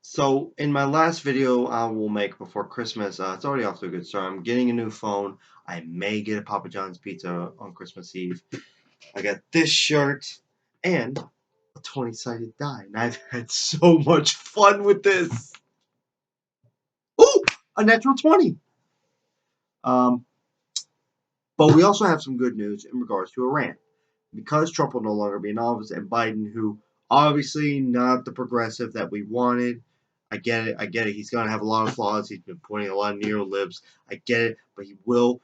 So in my last video I will make before Christmas, it's already off to a good start. I'm getting a new phone. I may get a Papa John's pizza on Christmas Eve. I got this shirt and a 20-sided die, and I've had so much fun with this. Ooh, a natural 20. Um, but we also have some good news in regards to Iran. Because Trump will no longer be in office, and Biden, who obviously not the progressive that we wanted. I get it. I get it. He's going to have a lot of flaws. He's been pointing a lot of neo libs. I get it. But he will.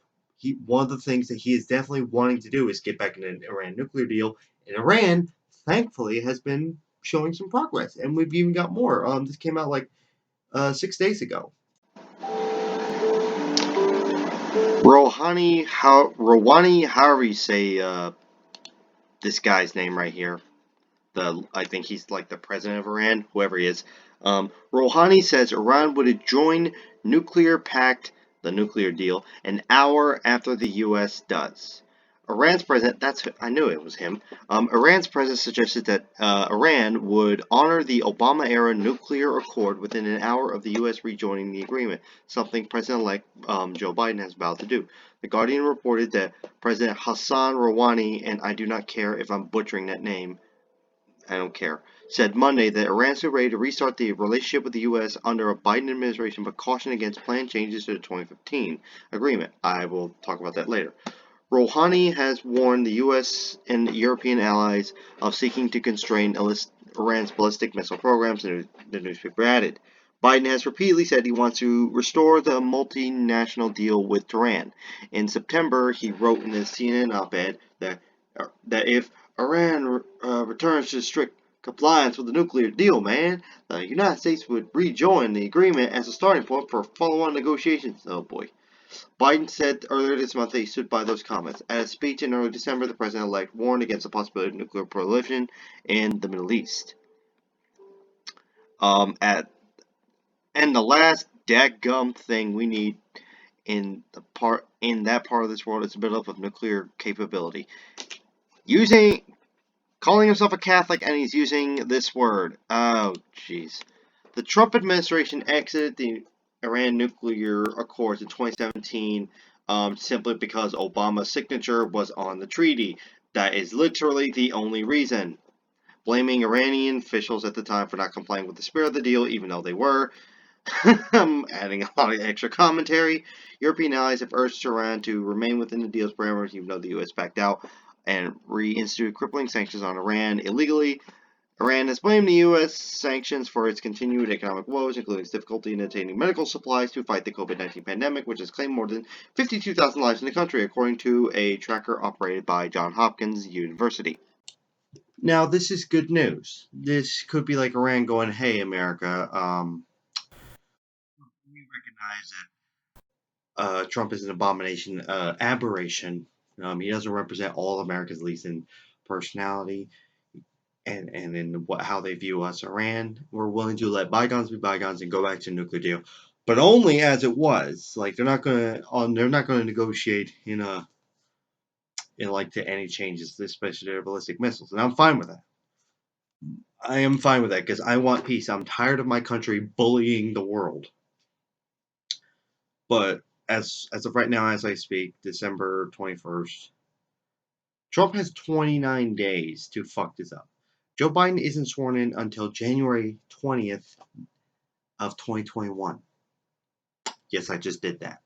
One of the things that he is definitely wanting to do is get back in an Iran nuclear deal. And Iran, thankfully, has been showing some progress. And we've even got more. This came out like 6 days ago. Rouhani, however you say this guy's name right here. I think he's like the president of Iran, whoever he is. Rouhani says Iran would join nuclear pact, the nuclear deal, an hour after the U.S. does. Iran's president, I knew it was him. Iran's president suggested that Iran would honor the Obama-era nuclear accord within an hour of the U.S. rejoining the agreement, something President-elect Joe Biden has vowed to do. The Guardian reported that President Hassan Rouhani, and I do not care if I'm butchering that name, I don't care, said Monday that Iran stood ready to restart the relationship with the U.S. under a Biden administration, but cautioned against planned changes to the 2015 agreement. I will talk about that later. Rouhani has warned the U.S. and European allies of seeking to constrain Iran's ballistic missile programs, the newspaper added. Biden has repeatedly said he wants to restore the multinational deal with Tehran. In September, he wrote in a CNN op-ed that if Iran returns to strict compliance with the nuclear deal, man, the United States would rejoin the agreement as a starting point for follow-on negotiations. Oh boy. Biden said earlier this month that he stood by those comments. At a speech in early December, the president-elect warned against the possibility of nuclear proliferation in the Middle East. And the last dadgum thing we need in that part of this world is a buildup of nuclear capability. Calling himself a Catholic, and he's using this word. Oh, jeez. The Trump administration exited the Iran nuclear accords in 2017 simply because Obama's signature was on the treaty. That is literally the only reason. Blaming Iranian officials at the time for not complying with the spirit of the deal, even though they were. I'm adding a lot of extra commentary. European allies have urged Iran to remain within the deal's parameters, even though the U.S. backed out and reinstituted crippling sanctions on Iran illegally. Iran has blamed the U.S. sanctions for its continued economic woes, including its difficulty in obtaining medical supplies to fight the COVID-19 pandemic, which has claimed more than 52,000 lives in the country, according to a tracker operated by Johns Hopkins University. Now, this is good news. This could be like Iran going, hey, America, we recognize that Trump is an abomination, aberration. He doesn't represent all Americans, at least in personality and in how they view us. Iran, we're willing to let bygones be bygones and go back to a nuclear deal, but only as it was. Like they're not gonna negotiate to any changes, especially their ballistic missiles, and I'm fine with that. I am fine with that because I want peace. I'm tired of my country bullying the world. But as of right now, as I speak, December 21st, Trump has 29 days to fuck this up. Joe Biden isn't sworn in until January 20th of 2021. Yes, I just did that.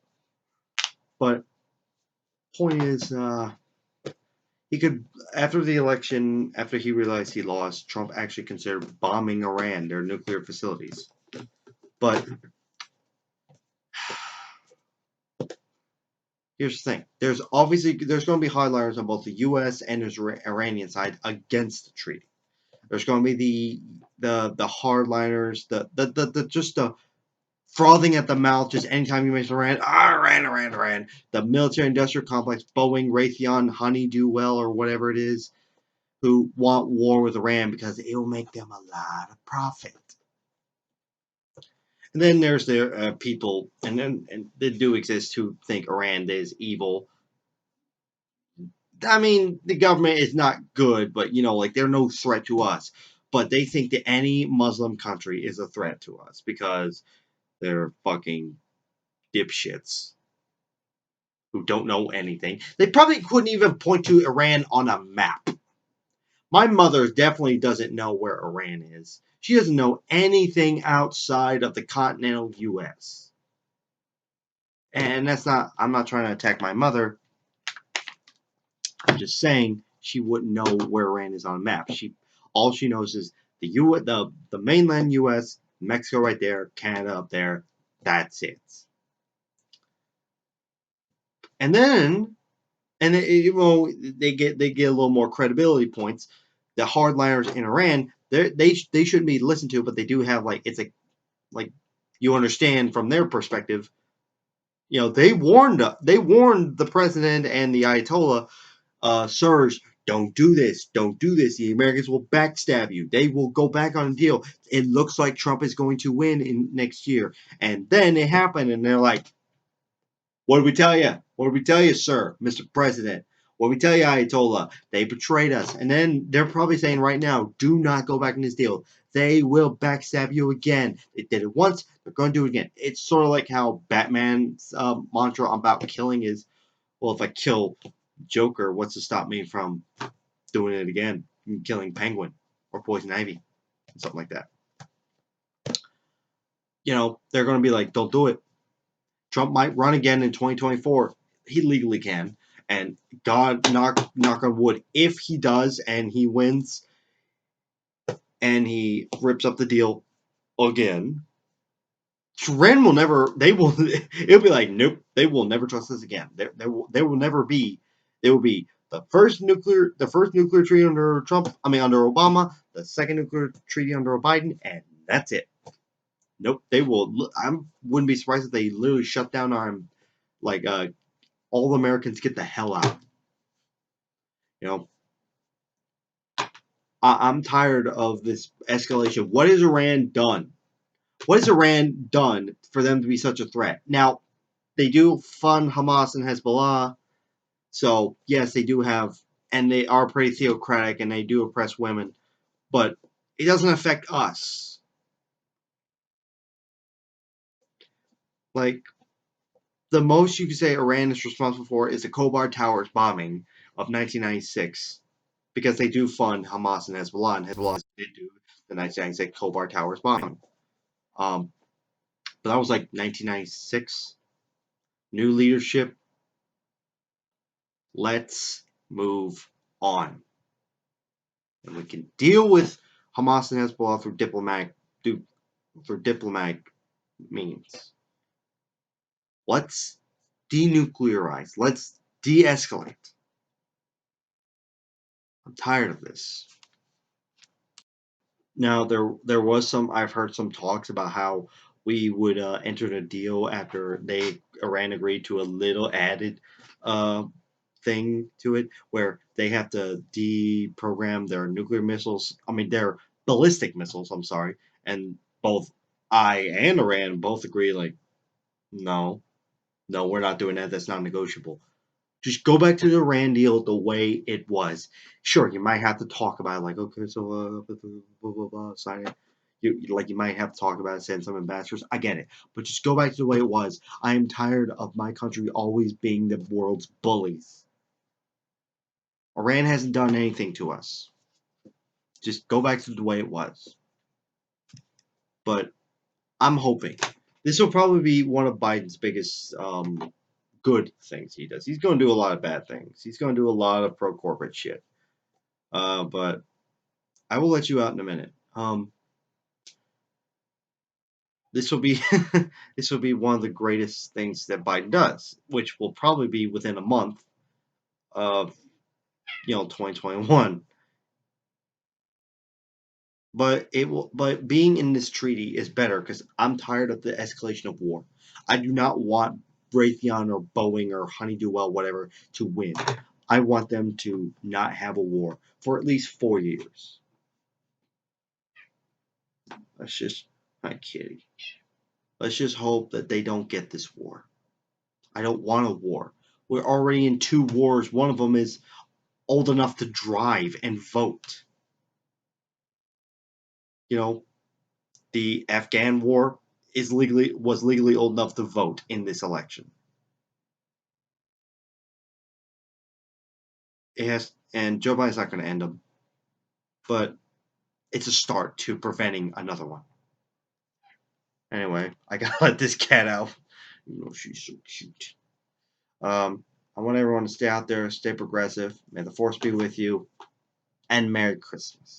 But point is, he could, after the election, after he realized he lost, Trump actually considered bombing Iran, their nuclear facilities. But here's the thing: there's going to be hardliners on both the U.S. and the Iranian side against the treaty. There's going to be the hardliners, the frothing at the mouth just anytime you mention Iran. Iran. The military-industrial complex, Boeing, Raytheon, Honeywell, or whatever it is, who want war with Iran because it will make them a lot of profit. And then there's their people, and they do exist, who think Iran is evil. I mean, the government is not good, but they're no threat to us. but they think that any Muslim country is a threat to us because they're fucking dipshits who don't know anything. They probably couldn't even point to Iran on a map. My mother definitely doesn't know where Iran is. She doesn't know anything outside of the continental U.S. And that's not, I'm not trying to attack my mother. I'm just saying she wouldn't know where Iran is on a map. All she knows is the mainland U.S., Mexico right there, Canada up there. That's it. And then, they get a little more credibility points. The hardliners in Iran, they shouldn't be listened to, but they do have you understand from their perspective. They warned the president and the Ayatollah, Surge, don't do this. Don't do this. The Americans will backstab you. They will go back on a deal. It looks like Trump is going to win in next year. And then it happened, and they're like, what did we tell you? What did we tell you, sir, Mr. President? What did we tell you, Ayatollah? They betrayed us. And then they're probably saying right now, do not go back in this deal. They will backstab you again. They did it once. They're going to do it again. It's sort of like how Batman's mantra about killing is, well, if I kill Joker, what's to stop me from doing it again? Killing Penguin or Poison Ivy, something like that. They're going to be like, don't do it. Trump might run again in 2024. He legally can. And God, knock on wood, if he does and he wins and he rips up the deal again, Iran will never, it'll be like, nope, they will never trust us again. They will never be, they will be the first nuclear treaty under under Obama, the second nuclear treaty under Biden, and that's it. Nope, they will. I wouldn't be surprised if they literally shut down our, all the Americans get the hell out. I'm tired of this escalation. What has Iran done? What has Iran done for them to be such a threat? Now, they do fund Hamas and Hezbollah. So, yes, they do have, and they are pretty theocratic and they do oppress women. But it doesn't affect us. The most you could say Iran is responsible for is the Khobar Towers bombing of 1996. Because they do fund Hamas and Hezbollah did do the 1996 Khobar Towers bombing. But that was 1996. New leadership. Let's move on. And we can deal with Hamas and Hezbollah through diplomatic means. Let's denuclearize. Let's de-escalate. I'm tired of this. Now, there was I've heard some talks about how we would enter the deal after Iran agreed to a little added thing to it, where they have to deprogram their nuclear missiles. Their ballistic missiles. I'm sorry, and both I and Iran both agree. No, we're not doing that. That's not negotiable. Just go back to the Iran deal the way it was. Sure, you might have to talk about it, okay, so blah blah blah, sign it. You might have to talk about it, send some ambassadors. I get it, but just go back to the way it was. I am tired of my country always being the world's bullies. Iran hasn't done anything to us. Just go back to the way it was. But I'm hoping this will probably be one of Biden's biggest good things he does. He's going to do a lot of bad things. He's going to do a lot of pro-corporate shit. But I will let you out in a minute. This will be this will be one of the greatest things that Biden does, which will probably be within a month of 2021. But being in this treaty is better because I'm tired of the escalation of war. I do not want Raytheon or Boeing or Honeywell, whatever, to win. I want them to not have a war for at least 4 years. I'm kidding. Let's just hope that they don't get this war. I don't want a war. We're already in 2 wars. One of them is old enough to drive and vote. you know, the Afghan war was legally old enough to vote in this election. It has, and Joe Biden's not going to end them, but it's a start to preventing another one. Anyway, I gotta let this cat out. She's so cute. I want everyone to stay out there, stay progressive. May the force be with you, and Merry Christmas.